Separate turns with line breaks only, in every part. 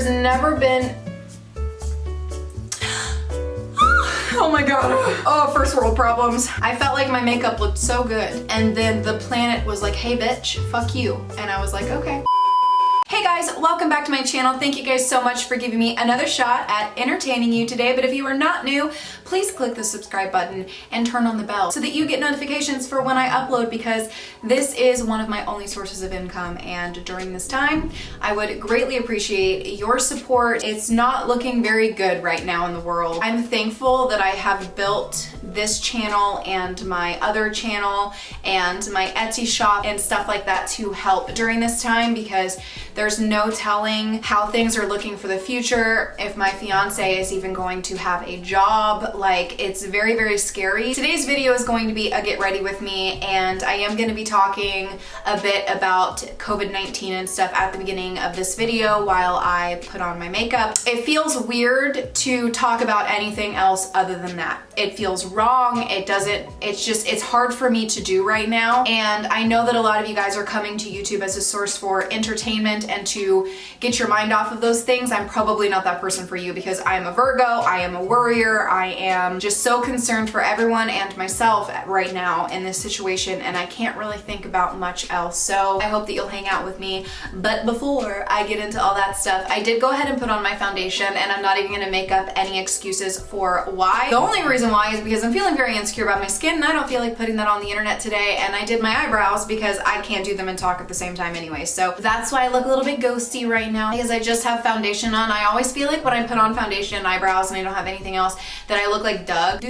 There's never been... Oh my god. Oh, first world problems. I felt like my makeup looked so good. And then the planet was like, hey bitch, fuck you. And I was like, okay. Hey guys, welcome back to my channel. Thank you guys so much for giving me another shot at entertaining you today. But if you are not new, please click the subscribe button and turn on the bell so that you get notifications for when I upload, because this is one of my only sources of income. And during this time, I would greatly appreciate your support. It's not looking very good right now in the world. I'm thankful that I have built this channel and my other channel and my Etsy shop and stuff like that to help during this time, because there's no telling how things are looking for the future, if my fiance is even going to have a job. Like, it's very, very scary. Today's video is going to be a get ready with me, and I am going to be talking a bit about COVID-19 and stuff at the beginning of this video while I put on my makeup. It feels weird to talk about anything else other than that. It feels wrong. It's hard for me to do right now. And I know that a lot of you guys are coming to YouTube as a source for entertainment and to get your mind off of those things. I'm probably not that person for you, because I am a Virgo, I am a worrier, I am just so concerned for everyone and myself right now in this situation, and I can't really think about much else. So I hope that you'll hang out with me. But before I get into all that stuff, I did go ahead and put on my foundation, and I'm not even gonna make up any excuses for why. The only reason why is because I'm feeling very insecure about my skin, and I don't feel like putting that on the internet today. And I did my eyebrows because I can't do them and talk at the same time anyway. So that's why I look a little bit ghosty right now, because I just have foundation on. I always feel like when I put on foundation and eyebrows and I don't have anything else, that I look like Doug.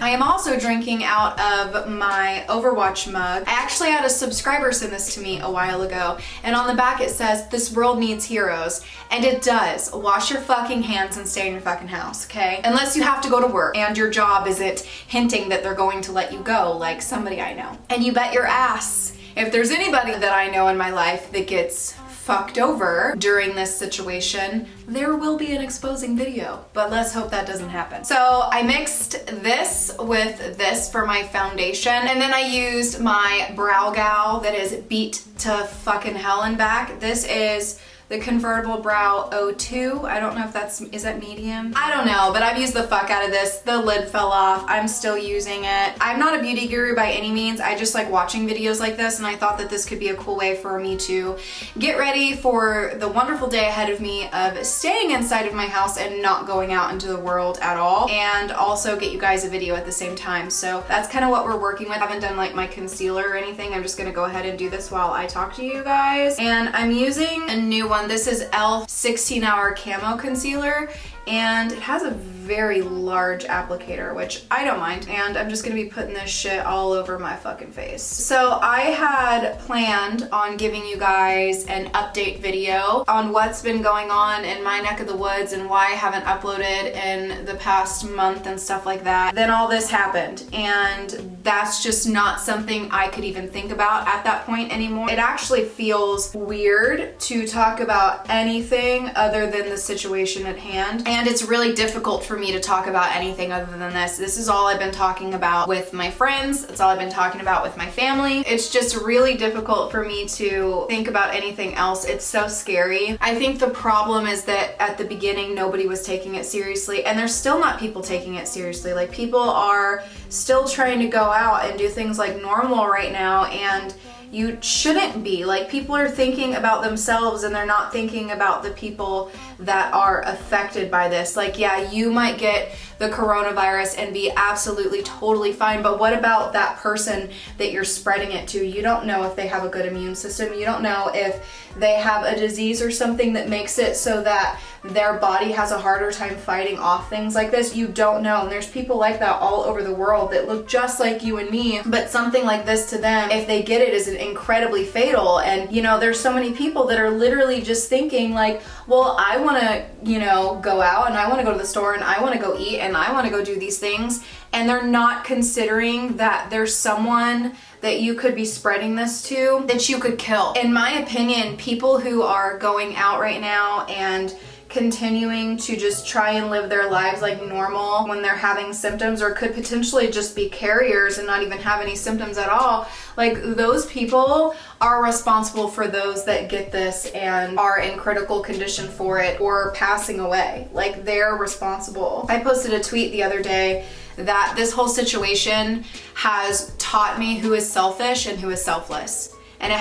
I am also drinking out of my Overwatch mug. I actually had a subscriber send this to me a while ago, and on the back it says, "This world needs heroes." And it does. Wash your fucking hands and stay in your fucking house, okay? Unless you have to go to work and your job isn't hinting that they're going to let you go, like somebody I know. And you bet your ass, if there's anybody that I know in my life that gets fucked over during this situation, there will be an exposing video, but let's hope that doesn't happen. So I mixed this with this for my foundation, and then I used my Brow Gal that is beat to fucking hell and back. This is the Convertible Brow 02. I don't know if is that medium? I don't know, but I've used the fuck out of this. The lid fell off. I'm still using it. I'm not a beauty guru by any means. I just like watching videos like this, and I thought that this could be a cool way for me to get ready for the wonderful day ahead of me of staying inside of my house and not going out into the world at all, and also get you guys a video at the same time. So that's kind of what we're working with. I haven't done like my concealer or anything. I'm just gonna go ahead and do this while I talk to you guys. And I'm using a new one. This is e.l.f. 16-Hour Camo Concealer, and it has a very large applicator, which I don't mind, and I'm just gonna be putting this shit all over my fucking face. So I had planned on giving you guys an update video on what's been going on in my neck of the woods and why I haven't uploaded in the past month and stuff like that. Then all this happened, and that's just not something I could even think about at that point anymore. It actually feels weird to talk about anything other than the situation at hand, and it's really difficult for me to talk about anything other than this. This is all I've been talking about with my friends. It's all I've been talking about with my family. It's just really difficult for me to think about anything else. It's so scary. I think the problem is that at the beginning, nobody was taking it seriously, and there's still not people taking it seriously. Like, people are still trying to go out and do things like normal right now, and you shouldn't be. Like, people are thinking about themselves, and they're not thinking about the people that are affected by this. Like, yeah, you might get the coronavirus and be absolutely totally fine, but what about that person that you're spreading it to? You don't know if they have a good immune system. You don't know if they have a disease or something that makes it so that their body has a harder time fighting off things like this. You don't know. And there's people like that all over the world that look just like you and me, but something like this to them, if they get it, is incredibly fatal. And you know, there's so many people that are literally just thinking like, well, I want to, you know, go out, and I want to go to the store, and I want to go eat, and I want to go do these things, and they're not considering that there's someone that you could be spreading this to that you could kill. In my opinion, people who are going out right now and continuing to just try and live their lives like normal when they're having symptoms, or could potentially just be carriers and not even have any symptoms at all, like those people are responsible for those that get this and are in critical condition for it or passing away. Like, they're responsible. I posted a tweet the other day that this whole situation has taught me who is selfish and who is selfless. And it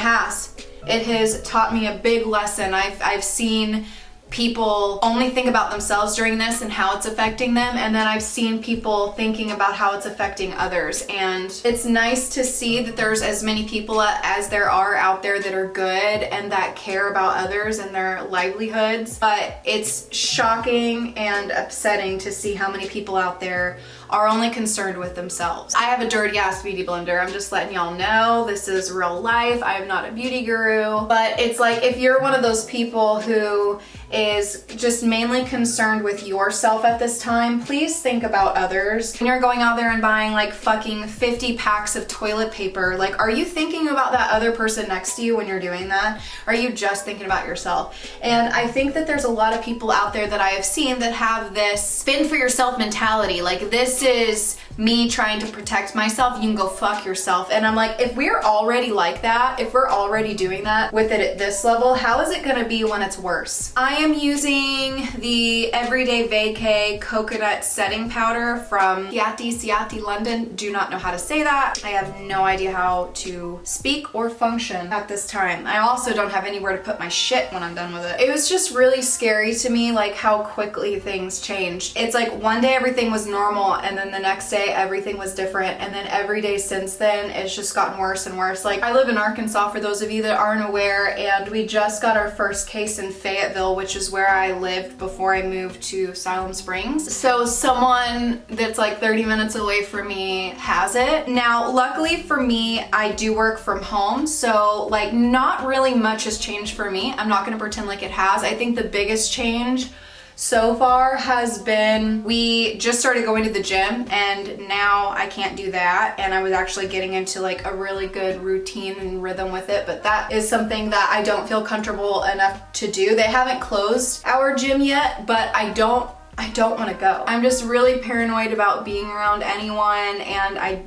has taught me a big lesson. I've seen people only think about themselves during this and how it's affecting them, and then I've seen people thinking about how it's affecting others. And it's nice to see that there's as many people as there are out there that are good and that care about others and their livelihoods, but it's shocking and upsetting to see how many people out there are only concerned with themselves. I have a dirty ass beauty blender. I'm just letting y'all know this is real life. I am not a beauty guru, but it's like, if you're one of those people who is just mainly concerned with yourself at this time, please think about others. When you're going out there and buying like fucking 50 packs of toilet paper, like, are you thinking about that other person next to you when you're doing that? Or are you just thinking about yourself? And I think that there's a lot of people out there that I have seen that have this fend for yourself mentality. Like, this is me trying to protect myself, you can go fuck yourself. And I'm like, if we're already like that, if we're already doing that with it at this level, how is it gonna be when it's worse? I am using the Everyday Vacay Coconut Setting Powder from Ciati London. Do not know how to say that. I have no idea how to speak or function at this time. I also don't have anywhere to put my shit when I'm done with it. It was just really scary to me, like how quickly things changed. It's like one day everything was normal, and then the next day everything was different, and then every day since then it's just gotten worse and worse. Like, I live in Arkansas, for those of you that aren't aware, and we just got our first case in Fayetteville, which is where I lived before I moved to Siloam Springs. So someone that's like 30 minutes away from me has it. Now, luckily for me, I do work from home, so like not really much has changed for me. I'm not gonna pretend like it has. I think the biggest change so far has been, we just started going to the gym, and now I can't do that, and I was actually getting into like a really good routine and rhythm with it, but that is something that I don't feel comfortable enough to do. They haven't closed our gym yet, but I don't want to go. I'm just really paranoid about being around anyone, and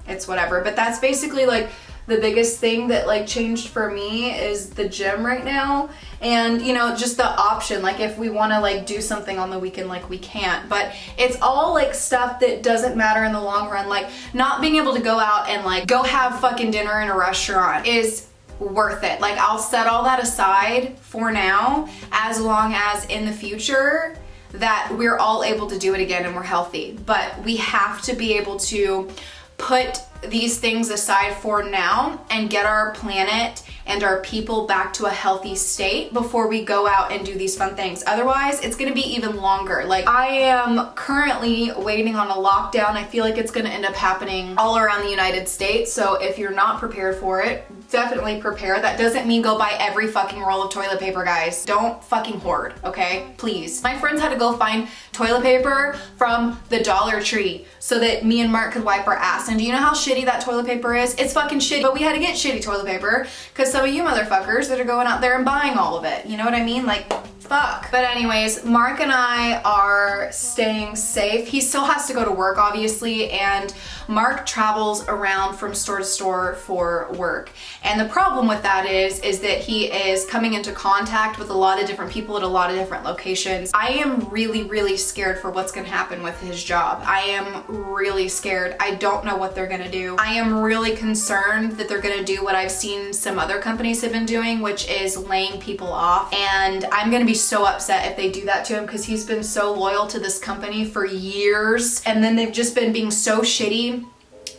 it's whatever. But that's basically like the biggest thing that like changed for me is the gym right now. And just the option, like if we want to like do something on the weekend, like we can't. But it's all like stuff that doesn't matter in the long run. Like, not being able to go out and like go have fucking dinner in a restaurant is worth it. Like, I'll set all that aside for now, as long as in the future that we're all able to do it again and we're healthy. But we have to be able to put these things aside for now and get our planet and our people back to a healthy state before we go out and do these fun things. Otherwise, it's gonna be even longer. Like, I am currently waiting on a lockdown. I feel like it's gonna end up happening all around the United States. So if you're not prepared for it, definitely prepare. That doesn't mean go buy every fucking roll of toilet paper, guys. Don't fucking hoard, okay? Please. My friends had to go find toilet paper from the Dollar Tree so that me and Mark could wipe our ass. And do you know how shitty that toilet paper is? It's fucking shitty, but we had to get shitty toilet paper because some of you motherfuckers that are going out there and buying all of it. You know what I mean? Like, fuck. But anyways, Mark and I are staying safe. He still has to go to work, obviously, and Mark travels around from store to store for work. And the problem with that is that he is coming into contact with a lot of different people at a lot of different locations. I am really, really scared for what's gonna happen with his job. I am really scared. I don't know what they're gonna do. I am really concerned that they're gonna do what I've seen some other companies have been doing, which is laying people off. And I'm gonna be so upset if they do that to him, because he's been so loyal to this company for years, and then they've just been being so shitty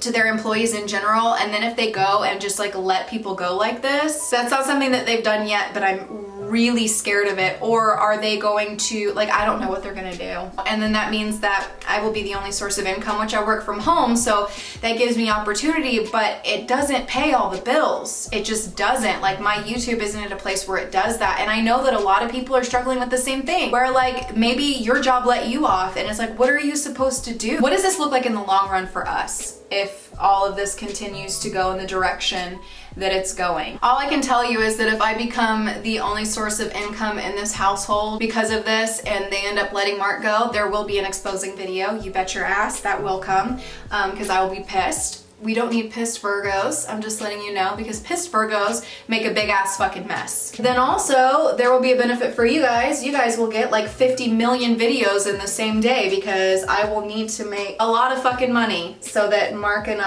to their employees in general. And then if they go and just like let people go like this, that's not something that they've done yet, but I'm really scared of it. Or are they going to, like, I don't know what they're gonna do. And then that means that I will be the only source of income, which I work from home, so that gives me opportunity, but it doesn't pay all the bills. It just doesn't. Like, my YouTube isn't at a place where it does that. And I know that a lot of people are struggling with the same thing, where like maybe your job let you off, and it's like, what are you supposed to do? What does this look like in the long run for us if all of this continues to go in the direction that it's going. All I can tell you is that if I become the only source of income in this household because of this and they end up letting Mark go, there will be an exposing video. You bet your ass that will come, because I will be pissed. We don't need pissed Virgos, I'm just letting you know, because pissed Virgos make a big ass fucking mess. Then also, there will be a benefit for you guys. You guys will get like 50 million videos in the same day, because I will need to make a lot of fucking money so that Mark and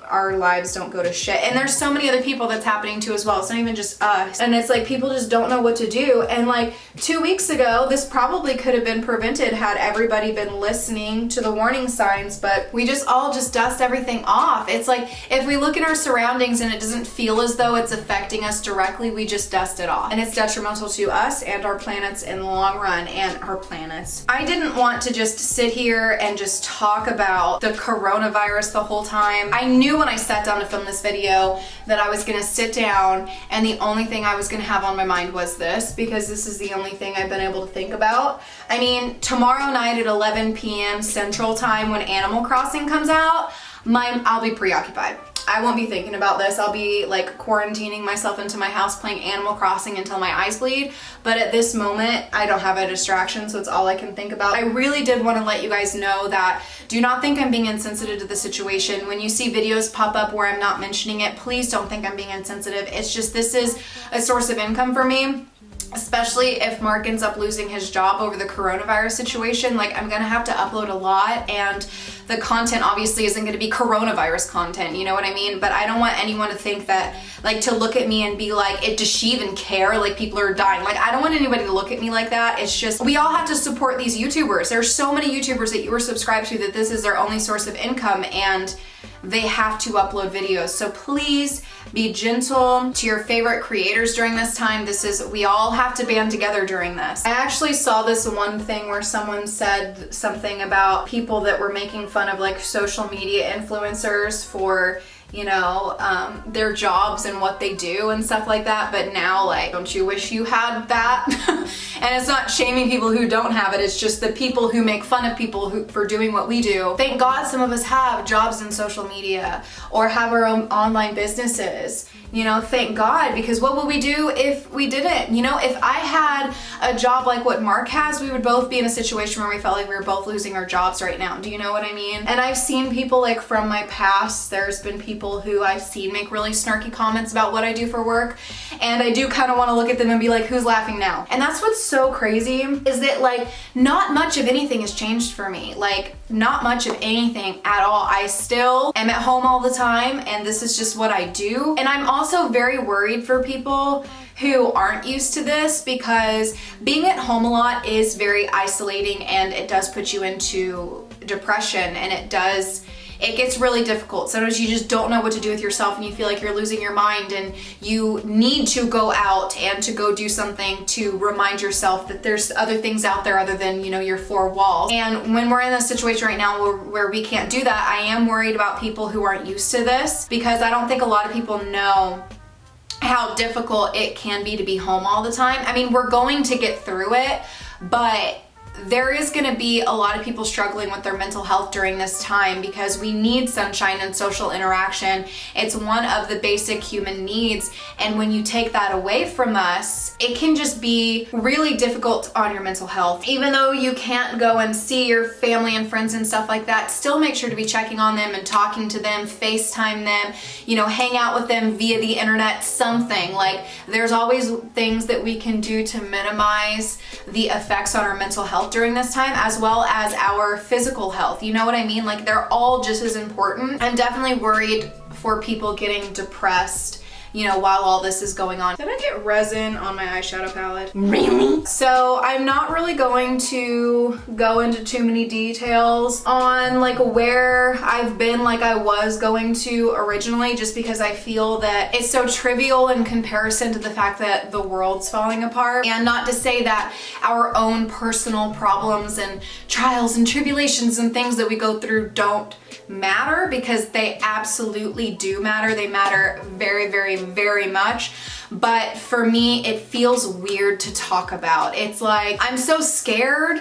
our lives don't go to shit. And there's so many other people that's happening to as well. It's not even just us. And it's like people just don't know what to do. And like 2 weeks ago, this probably could have been prevented had everybody been listening to the warning signs, but we just all dust everything off. It's like if we look at our surroundings and it doesn't feel as though it's affecting us directly, we just dust it off. And it's detrimental to us and our planets in the long run, and our planets. I didn't want to just sit here and just talk about the coronavirus the whole time. I knew when I sat down to film this video that I was gonna sit down and the only thing I was gonna have on my mind was this, because this is the only thing I've been able to think about. I mean, tomorrow night at 11 p.m. Central Time when Animal Crossing comes out, I'll be preoccupied. I won't be thinking about this. I'll be like quarantining myself into my house playing Animal Crossing until my eyes bleed. But at this moment, I don't have a distraction, so it's all I can think about. I really did want to let you guys know that do not think I'm being insensitive to the situation. When you see videos pop up where I'm not mentioning it, please don't think I'm being insensitive. It's just this is a source of income for me. Especially if Mark ends up losing his job over the coronavirus situation, like I'm gonna have to upload a lot, and the content obviously isn't gonna be coronavirus content, you know what I mean? But I don't want anyone to think that, like, to look at me and be like, does she even care? Like, people are dying. Like, I don't want anybody to look at me like that. It's just, we all have to support these YouTubers. There's so many YouTubers that you are subscribed to that this is their only source of income, and they have to upload videos. So please be gentle to your favorite creators during this time. We all have to band together during this. I actually saw this one thing where someone said something about people that were making fun of like social media influencers for, you know, their jobs and what they do and stuff like that. But now, like, don't you wish you had that? And it's not shaming people who don't have it. It's just the people who make fun of people for doing what we do. Thank God some of us have jobs in social media or have our own online businesses. You know, thank God, because what would we do if we didn't? You know, if I had a job like what Mark has, we would both be in a situation where we felt like we were both losing our jobs right now. Do you know what I mean? And I've seen people like from my past, there's been people who I've seen make really snarky comments about what I do for work. And I do kind of want to look at them and be like, who's laughing now? And that's what's so crazy is that like not much of anything has changed for me. Like not much of anything at all. I still am at home all the time and this is just what I do. And I'm also very worried for people who aren't used to this, because being at home a lot is very isolating and it does put you into depression, and it gets really difficult. Sometimes you just don't know what to do with yourself and you feel like you're losing your mind, and you need to go out and to go do something to remind yourself that there's other things out there other than, you know, your four walls. And when we're in a situation right now where we can't do that, I am worried about people who aren't used to this, because I don't think a lot of people know how difficult it can be to be home all the time. I mean, we're going to get through it, but there is going to be a lot of people struggling with their mental health during this time, because we need sunshine and social interaction. It's one of the basic human needs, and when you take that away from us, it can just be really difficult on your mental health. Even though you can't go and see your family and friends and stuff like that, still make sure to be checking on them and talking to them, FaceTime them, you know, hang out with them via the internet, something. Like, there's always things that we can do to minimize the effects on our mental health during this time, as well as our physical health. You know what I mean? Like, they're all just as important. I'm definitely worried for people getting depressed, you know, while all this is going on. Did I get resin on my eyeshadow palette? Really? So I'm not really going to go into too many details on like where I've been like I was going to originally, just because I feel that it's so trivial in comparison to the fact that the world's falling apart. And not to say that our own personal problems and trials and tribulations and things that we go through don't matter, because they absolutely do matter. They matter very, very, very much. But for me, it feels weird to talk about. It's like, I'm so scared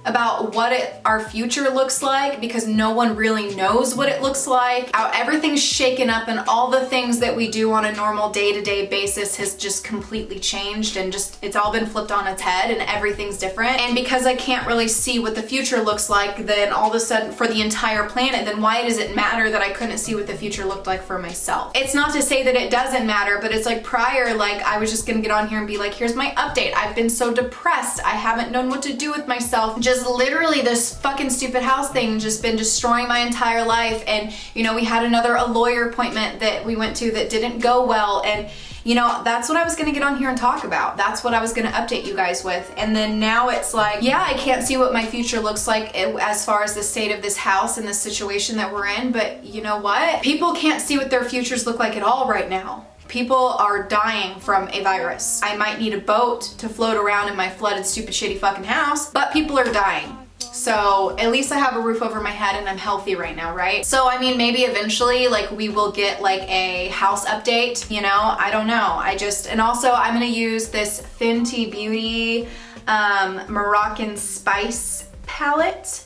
about what our future looks like, because no one really knows what it looks like. How everything's shaken up and all the things that we do on a normal day-to-day basis has just completely changed, and just it's all been flipped on its head and everything's different. And because I can't really see what the future looks like, then all of a sudden for the entire planet, then why does it matter that I couldn't see what the future looked like for myself? It's not to say that it doesn't matter, but it's like prior, like I was just gonna get on here and be like, here's my update. I've been so depressed. I haven't known what to do with myself. Just literally this fucking stupid house thing just been destroying my entire life. And you know, we had a lawyer appointment that we went to that didn't go well, and you know, that's what I was gonna get on here and talk about. That's what I was gonna update you guys with. And then now it's like, yeah, I can't see what my future looks like as far as the state of this house and the situation that we're in, but you know what? People can't see what their futures look like at all right now. People are dying from a virus. I might need a boat to float around in my flooded, stupid, shitty fucking house, but people are dying. So at least I have a roof over my head and I'm healthy right now, right? So I mean, maybe eventually like we will get like a house update, you know? I don't know. And also I'm gonna use this Fenty Beauty Moroccan Spice palette.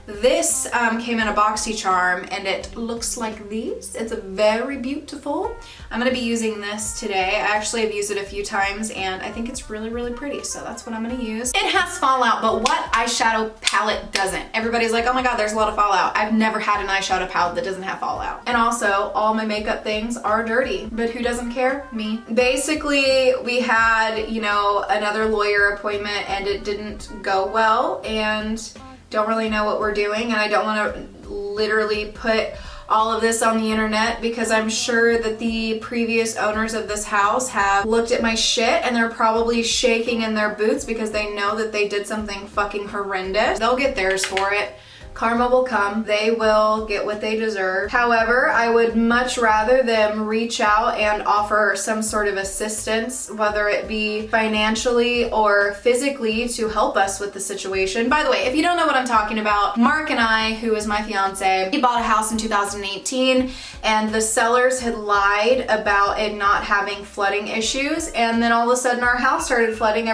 This came in a BoxyCharm and it looks like this. It's very beautiful. I'm gonna be using this today. I actually have used it a few times and I think it's really, really pretty. So that's what I'm gonna use. It has fallout, but what eyeshadow palette doesn't? Everybody's like, oh my God, there's a lot of fallout. I've never had an eyeshadow palette that doesn't have fallout. And also all my makeup things are dirty, but who doesn't care? Me. Basically, we had, you know, another lawyer appointment and it didn't go well, and don't really know what we're doing, and I don't want to literally put all of this on the internet because I'm sure that the previous owners of this house have looked at my shit and they're probably shaking in their boots because they know that they did something fucking horrendous. They'll get theirs for it. Karma will come. They will get what they deserve. However, I would much rather them reach out and offer some sort of assistance, whether it be financially or physically, to help us with the situation. By the way, if you don't know what I'm talking about, Mark and I, who is my fiance, he bought a house in 2018 and the sellers had lied about it not having flooding issues, and then all of a sudden our house started flooding.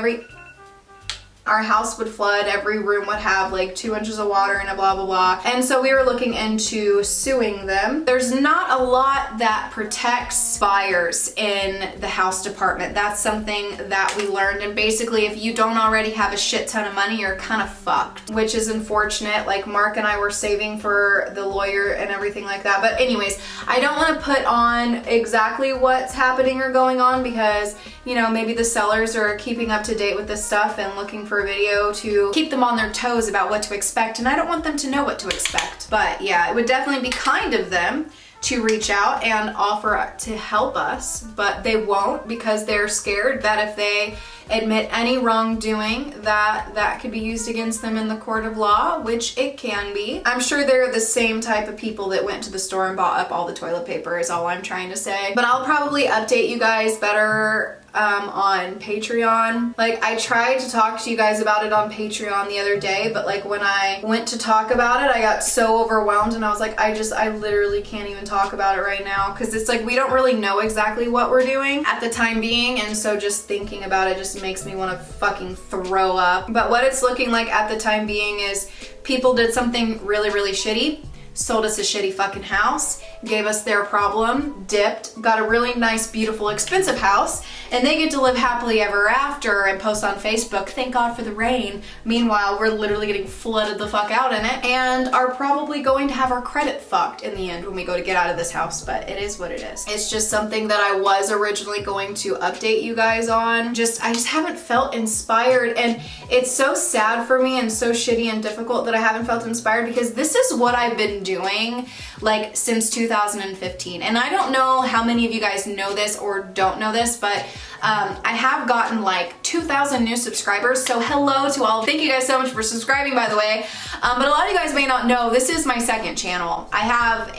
Our house would flood, every room would have like 2 inches of water and a blah, blah, blah. And so we were looking into suing them. There's not a lot that protects buyers in the house department. That's something that we learned. And basically, if you don't already have a shit ton of money, you're kind of fucked, which is unfortunate. Like Mark and I were saving for the lawyer and everything like that. But anyways, I don't want to put on exactly what's happening or going on because, you know, maybe the sellers are keeping up to date with this stuff and looking for a video to keep them on their toes about what to expect, and I don't want them to know what to expect. But yeah, it would definitely be kind of them to reach out and offer to help us, but they won't because they're scared that if they admit any wrongdoing, that could be used against them in the court of law, which it can be. I'm sure they're the same type of people that went to the store and bought up all the toilet paper is all I'm trying to say. But I'll probably update you guys better on Patreon. Like, I tried to talk to you guys about it on Patreon the other day, but like when I went to talk about it, I got so overwhelmed and I was like, I literally can't even talk about it right now because it's like we don't really know exactly what we're doing at the time being, and so just thinking about it just makes me want to fucking throw up. But what it's looking like at the time being is people did something really, really shitty, sold us a shitty fucking house, gave us their problem, dipped, got a really nice, beautiful, expensive house, and they get to live happily ever after and post on Facebook, thank God for the rain. Meanwhile, we're literally getting flooded the fuck out in it and are probably going to have our credit fucked in the end when we go to get out of this house, but it is what it is. It's just something that I was originally going to update you guys on. I just haven't felt inspired, and it's so sad for me and so shitty and difficult that I haven't felt inspired because this is what I've been doing like since 2015. And I don't know how many of you guys know this or don't know this, but I have gotten like 2,000 new subscribers. So hello to all. Thank you guys so much for subscribing, by the way. But a lot of you guys may not know, this is my second channel. I have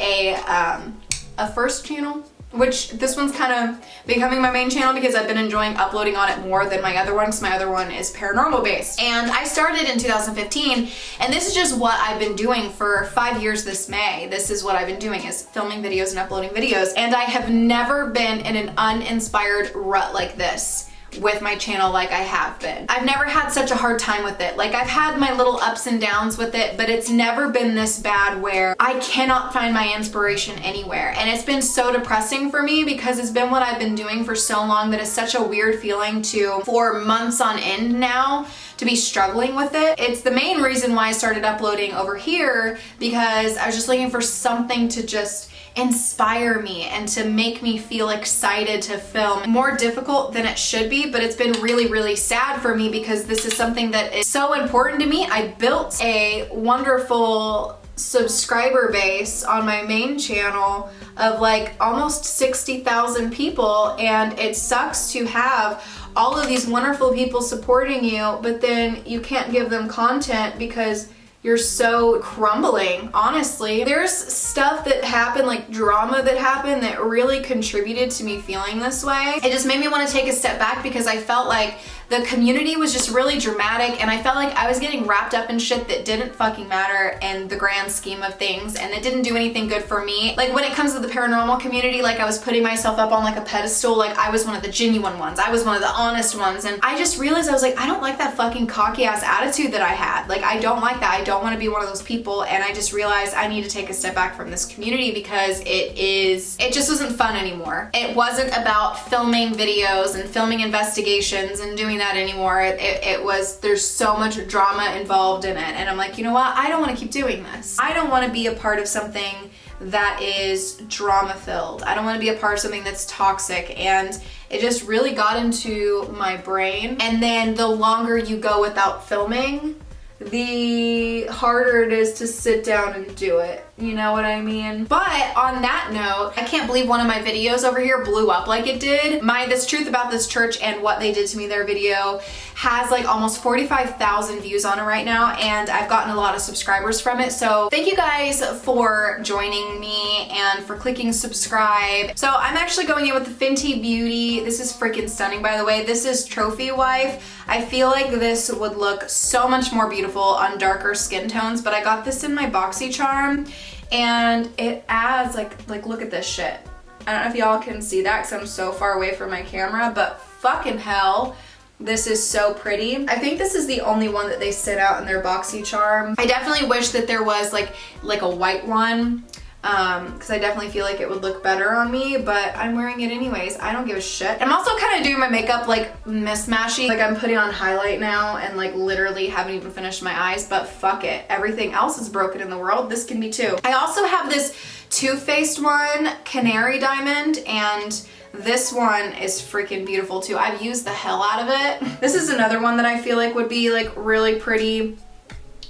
a first channel, which this one's kind of becoming my main channel because I've been enjoying uploading on it more than my other one, because my other one is paranormal based. And I started in 2015, and this is just what I've been doing for 5 years this May. This is what I've been doing, is filming videos and uploading videos. And I have never been in an uninspired rut like this. with my channel like I have been. I've never had such a hard time with it. Like, I've had my little ups and downs with it, but it's never been this bad where I cannot find my inspiration anywhere. And it's been so depressing for me because it's been what I've been doing for so long that it's such a weird feeling to, for months on end now, to be struggling with it. It's the main reason why I started uploading over here, because I was just looking for something to just inspire me and to make me feel excited to film. More difficult than it should be, but it's been really, really sad for me because this is something that is so important to me. I built a wonderful subscriber base on my main channel of like almost 60,000 people, and it sucks to have all of these wonderful people supporting you, but then you can't give them content because you're so crumbling, honestly. There's stuff that happened, like drama that happened, that really contributed to me feeling this way. It just made me want to take a step back because I felt like the community was just really dramatic, and I felt like I was getting wrapped up in shit that didn't fucking matter in the grand scheme of things, and it didn't do anything good for me. Like, when it comes to the paranormal community, like, I was putting myself up on like a pedestal, like I was one of the genuine ones, I was one of the honest ones, and I just realized I was like, I don't like that fucking cocky ass attitude that I had. Like, I don't like that. I don't want to be one of those people, and I just realized I need to take a step back from this community because it just wasn't fun anymore. It wasn't about filming videos and filming investigations and doing that anymore. It was, there's so much drama involved in it, and I'm like, you know what, I don't want to keep doing this. I don't want to be a part of something that is drama filled. I don't want to be a part of something that's toxic, and it just really got into my brain. And then the longer you go without filming, the harder it is to sit down and do it. You know what I mean? But on that note, I can't believe one of my videos over here blew up like it did. This Truth About This Church and What They Did to Me, their video, has like almost 45,000 views on it right now, and I've gotten a lot of subscribers from it. So thank you guys for joining me and for clicking subscribe. So I'm actually going in with the Fenty Beauty. This is freaking stunning, by the way. This is Trophy Wife. I feel like this would look so much more beautiful on darker skin tones, but I got this in my BoxyCharm, and it adds like look at this shit. I don't know if y'all can see that because I'm so far away from my camera, but fucking hell, this is so pretty. I think this is the only one that they sent out in their BoxyCharm. I definitely wish that there was like a white one, because I definitely feel like it would look better on me, but I'm wearing it anyways. I don't give a shit. I'm also kind of doing my makeup like mismatchy. Like, I'm putting on highlight now and like literally haven't even finished my eyes, but fuck it. Everything else is broken in the world. This can be too. I also have this Too Faced one, Canary Diamond, and this one is freaking beautiful too. I've used the hell out of it. This is another one that I feel like would be like really pretty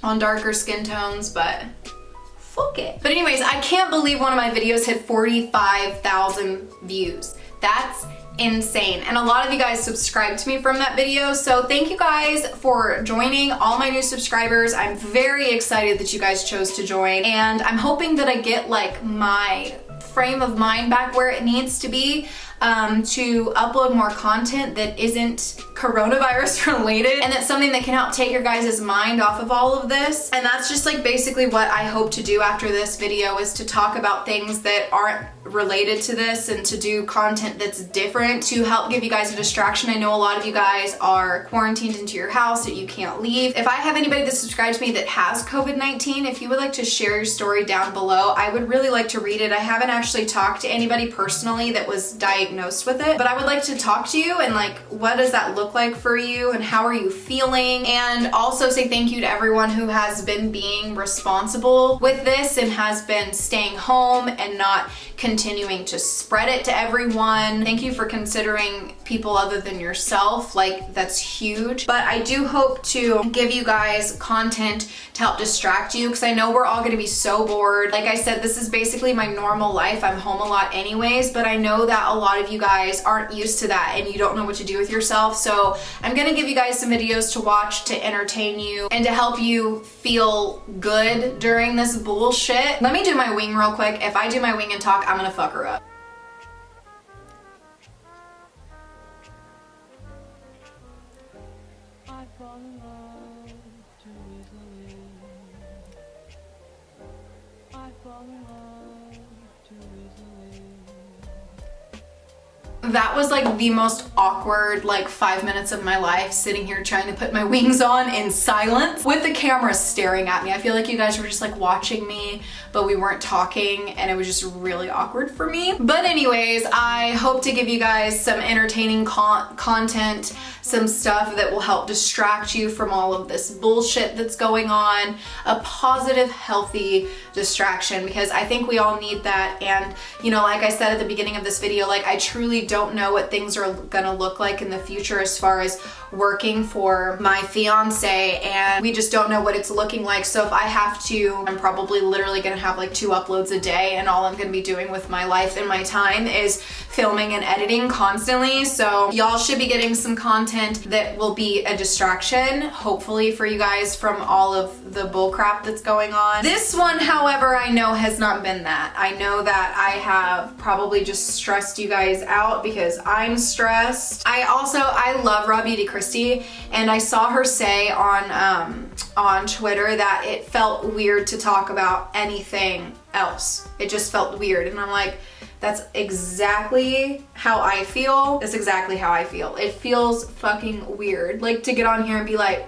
on darker skin tones, but fuck it. But anyways, I can't believe one of my videos hit 45,000 views. That's insane. And a lot of you guys subscribed to me from that video, so thank you guys for joining, all my new subscribers. I'm very excited that you guys chose to join, and I'm hoping that I get like my frame of mind back where it needs to be, to upload more content that isn't coronavirus related, and that's something that can help take your guys' mind off of all of this. And that's just like basically what I hope to do after this video, is to talk about things that aren't related to this and to do content that's different to help give you guys a distraction. I know a lot of you guys are quarantined into your house, that you can't leave. If I have anybody that subscribes to me that has COVID-19, if you would like to share your story down below, I would really like to read it. I haven't actually talked to anybody personally that was diagnosed with it, but I would like to talk to you and like, what does that look like for you and how are you feeling? And also say thank you to everyone who has been being responsible with this and has been staying home and not continuing to spread it to everyone. Thank you for considering people other than yourself. Like, that's huge. But I do hope to give you guys content to help distract you, because I know we're all gonna be so bored. Like I said, this is basically my normal life. I'm home a lot anyways, but I know that a lot of you guys aren't used to that and you don't know what to do with yourself. So I'm gonna give you guys some videos to watch to entertain you and to help you feel good during this bullshit. Let me do my wing real quick. If I do my wing and talk, I'm gonna fuck her up.
I fall in love too easily. I fall in love too easily.
That was like the most awkward like 5 minutes of my life, sitting here trying to put my wings on in silence with the camera staring at me. I feel like you guys were just like watching me, but we weren't talking, and it was just really awkward for me. But anyways, I hope to give you guys some entertaining content, some stuff that will help distract you from all of this bullshit that's going on, a positive, healthy distraction, because I think we all need that. And you know, like I said at the beginning of this video, like I truly don't know what things are gonna look like in the future as far as working for my fiance, and we just don't know what it's looking like. So if I have to, I'm probably literally gonna have like 2 uploads a day, and all I'm gonna be doing with my life and my time is filming and editing constantly. So y'all should be getting some content that will be a distraction, hopefully, for you guys from all of the bullcrap that's going on. This one, however, I know has not been that. I know that I have probably just stressed you guys out because I'm stressed. I love Raw Beauty Christie, and I saw her say on Twitter that it felt weird to talk about anything else. It just felt weird, and I'm like, that's exactly how I feel. That's exactly how I feel. It feels fucking weird, like, to get on here and be like,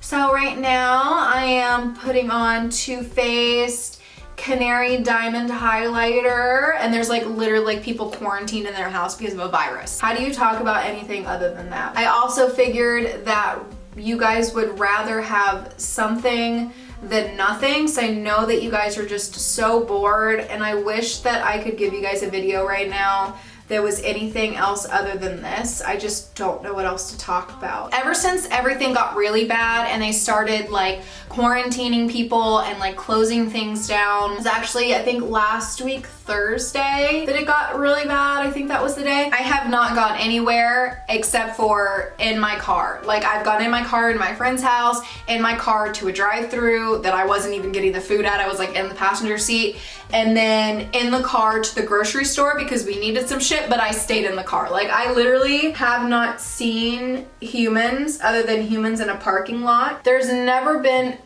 so right now I am putting on Too Faced Canary Diamond Highlighter, and there's like literally like people quarantined in their house because of a virus. How do you talk about anything other than that? I also figured that you guys would rather have something than nothing, so I know that you guys are just so bored, and I wish that I could give you guys a video right now that was anything else other than this. I just don't know what else to talk about. Ever since everything got really bad and they started like quarantining people and like closing things down, it was actually, I think, last week Thursday that it got really bad. I think that was the day. I have not gone anywhere except for in my car. Like, I've gone in my car in my friend's house, in my car to a drive-through that I wasn't even getting the food at. I was like in the passenger seat, and then in the car to the grocery store because we needed some shit, but I stayed in the car. Like, I literally have not seen humans other than humans in a parking lot. There's never been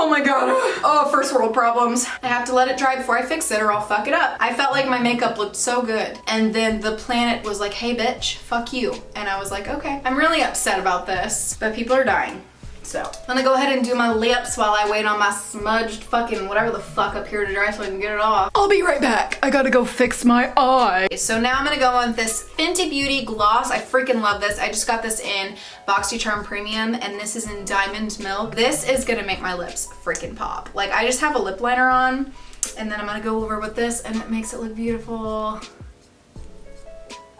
oh my god. Oh, first world problems. I have to let it dry before I fix it or I'll fuck it up. I felt like my makeup looked so good, and then the planet was like, hey bitch, fuck you. And I was like, okay. I'm really upset about this, but people are dying. So I'm gonna go ahead and do my lips while I wait on my smudged fucking whatever the fuck up here to dry so I can get it off. I'll be right back. I gotta go fix my eye. So now I'm gonna go on this Fenty Beauty gloss. I freaking love this. I just got this in BoxyCharm Premium, and this is in Diamond Milk. This is gonna make my lips freaking pop. Like, I just have a lip liner on, and then I'm gonna go over with this, and it makes it look beautiful.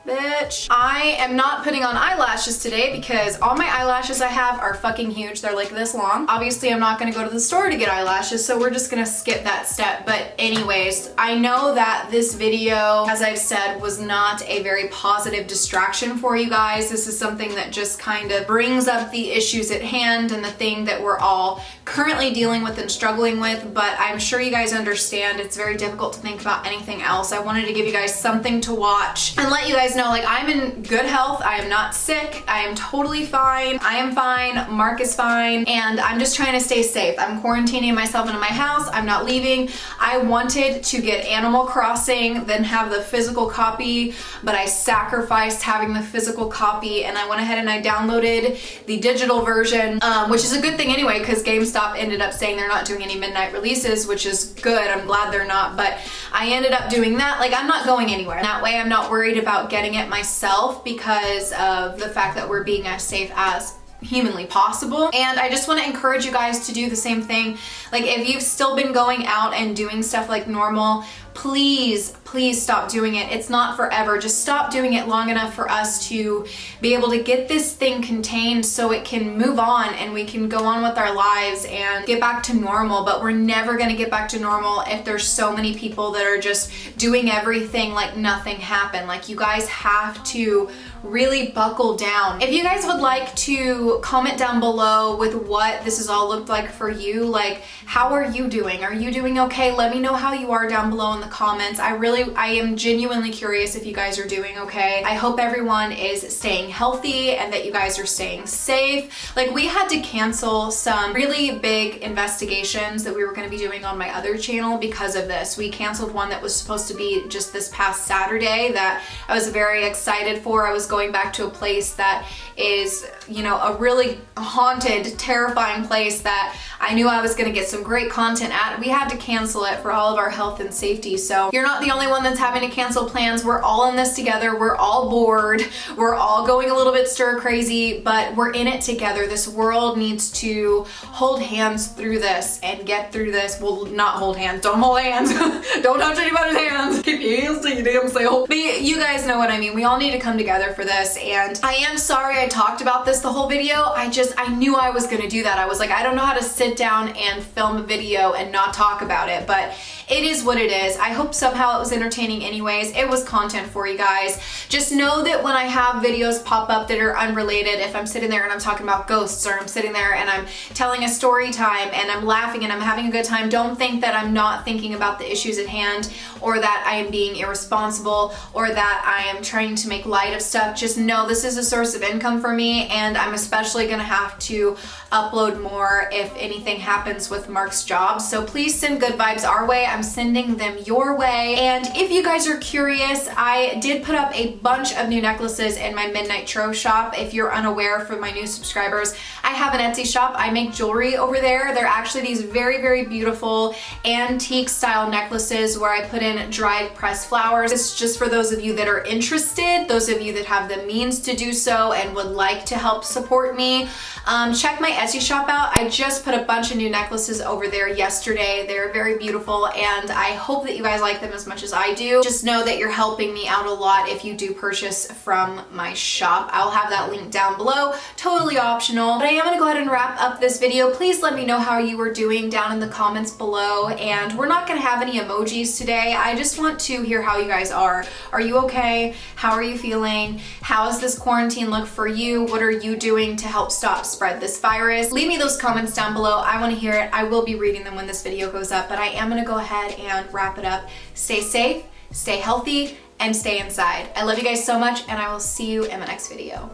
Bitch. I am not putting on eyelashes today because all my eyelashes I have are fucking huge. They're like this long. Obviously, I'm not gonna go to the store to get eyelashes, so we're just gonna skip that step. But anyways, I know that this video, as I've said, was not a very positive distraction for you guys. This is something that just kind of brings up the issues at hand and the thing that we're all currently dealing with and struggling with, but I'm sure you guys understand it's very difficult to think about anything else. I wanted to give you guys something to watch and let you guys know, like, I'm in good health. I am not sick. I am totally fine. I am fine. Mark is fine. And I'm just trying to stay safe. I'm quarantining myself into my house. I'm not leaving. I wanted to get Animal Crossing, then have the physical copy, but I sacrificed having the physical copy, and I went ahead and I downloaded the digital version, which is a good thing anyway, because GameStop ended up saying they're not doing any midnight releases, which is good. I'm glad they're not, but I ended up doing that. Like, I'm not going anywhere. That way I'm not worried about getting it myself because of the fact that we're being as safe as humanly possible. And I just want to encourage you guys to do the same thing. Like, if you've still been going out and doing stuff like normal, please stop doing it. It's not forever. Just stop doing it long enough for us to be able to get this thing contained so it can move on and we can go on with our lives and get back to normal. But we're never going to get back to normal if there's so many people that are just doing everything like nothing happened. Like, you guys have to really buckle down. If you guys would like to comment down below with what this has all looked like for you, like, how are you doing? Are you doing okay? Let me know how you are down below in the comments. I am genuinely curious if you guys are doing okay. I hope everyone is staying healthy and that you guys are staying safe. Like, we had to cancel some really big investigations that we were going to be doing on my other channel because of this. We canceled one that was supposed to be just this past Saturday that I was very excited for. I was going back to a place that is, you know, a really haunted, terrifying place that I knew I was gonna get some great content at. We had to cancel it for all of our health and safety. So you're not the only one that's having to cancel plans. We're all in this together. We're all bored. We're all going a little bit stir crazy, but we're in it together. This world needs to hold hands through this and get through this. Well, not hold hands. Don't hold hands. Don't touch anybody's hands. Keep your hands to your damn self. But you guys know what I mean. We all need to come together for this. And I am sorry I talked about this the whole video. I knew I was gonna do that. I was like, I don't know how to sit down and film a video and not talk about it, but it is what it is. I hope somehow it was entertaining anyways. It was content for you guys. Just know that when I have videos pop up that are unrelated, if I'm sitting there and I'm talking about ghosts, or I'm sitting there and I'm telling a story time and I'm laughing and I'm having a good time, don't think that I'm not thinking about the issues at hand, or that I am being irresponsible, or that I am trying to make light of stuff. Just know this is a source of income for me, and I'm especially gonna have to upload more if anything happens with Mark's job. So please send good vibes our way. I'm sending them your way. And if you guys are curious, I did put up a bunch of new necklaces in my Midnight Tro shop. If you're unaware, for my new subscribers, I have an Etsy shop. I make jewelry over there. They're actually these very, very beautiful antique style necklaces where I put in dried pressed flowers. It's just for those of you that are interested, those of you that have the means to do so and would like to help support me. Check my Etsy shop out. I just put a bunch of new necklaces over there yesterday. They're very beautiful, and I hope that you guys like them as much as I do. Just know that you're helping me out a lot if you do purchase from my shop. I'll have that link down below, totally optional. But I am gonna go ahead and wrap up this video. Please let me know how you are doing down in the comments below, and we're not gonna have any emojis today. I just want to hear how you guys are. Are you okay? How are you feeling? How does this quarantine look for you? What are you doing to help stop spread this virus? Leave me those comments down below. I want to hear it. I will be reading them when this video goes up, but I am going to go ahead and wrap it up. Stay safe, stay healthy, and stay inside. I love you guys so much, and I will see you in the next video.